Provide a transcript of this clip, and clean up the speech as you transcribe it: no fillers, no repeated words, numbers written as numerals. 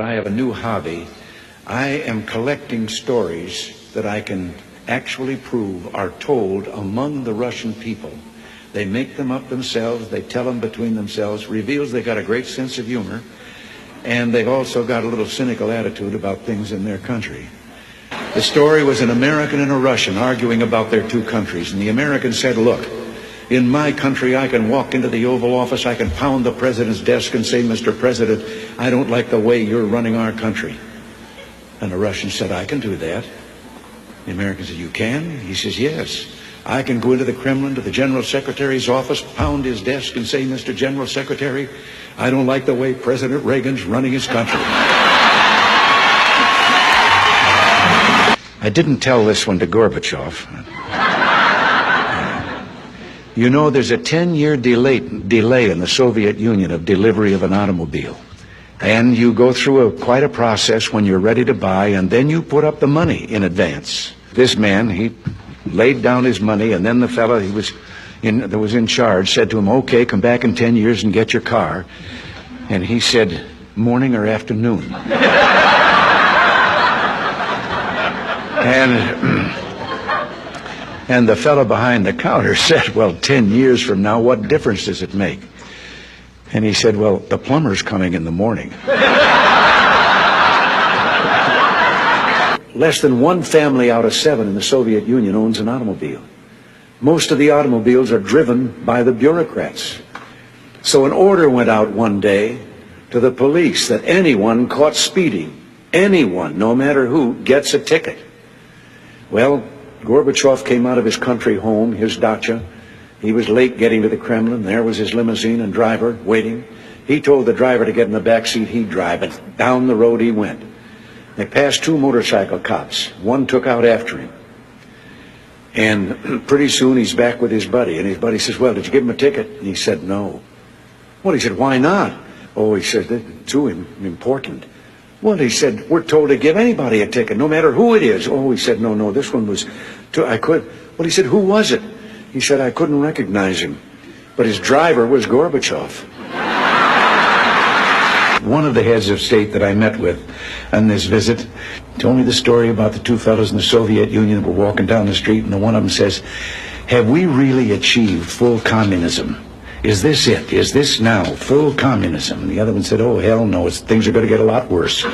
I have a new hobby. I am collecting stories that I can actually prove are told among the Russian people. They make them up themselves, they tell them between themselves, reveals they got a great sense of humor, and they've also got a little cynical attitude about things in their country. The story was an American and a Russian arguing about their two countries, and the American said, look, in my country, I can walk into the Oval Office, I can pound the president's desk and say, Mr. President, I don't like the way you're running our country. And the Russian said, I can do that. The American said, you can? He says, yes. I can go into the Kremlin, to the General Secretary's office, pound his desk and say, Mr. General Secretary, I don't like the way President Reagan's running his country. I didn't tell this one to Gorbachev. You know, there's a 10-year delay in the Soviet Union of delivery of an automobile. And you go through quite a process when you're ready to buy, and then you put up the money in advance. This man, he laid down his money, and then the fellow that was in charge said to him, okay, come back in 10 years and get your car. And he said, morning or afternoon? And the fellow behind the counter said, well, 10 years from now, what difference does it make? And he said, well, the plumber's coming in the morning. Less than one family out of 7 in the Soviet Union owns an automobile. Most of the automobiles are driven by the bureaucrats. So an order went out one day to the police that anyone caught speeding, anyone, no matter who, gets a ticket. Well, Gorbachev came out of his country home, his dacha. He was late getting to the Kremlin. There was his limousine and driver waiting. He told the driver to get in the back seat, he'd drive, and down the road he went. They passed 2 motorcycle cops. One took out after him. And pretty soon he's back with his buddy, and his buddy says, well, did you give him a ticket? And he said, no. Well, he said, why not? Oh, he said, it's too important. Well, he said, we're told to give anybody a ticket, no matter who it is. Oh, he said, no, this one was, well, he said, who was it? He said, I couldn't recognize him. But his driver was Gorbachev. One of the heads of state that I met with on this visit told me the story about the 2 fellows in the Soviet Union that were walking down the street, and the one of them says, have we really achieved full communism? Is this it? Is this now full communism? And the other one said, oh, hell no, things are going to get a lot worse.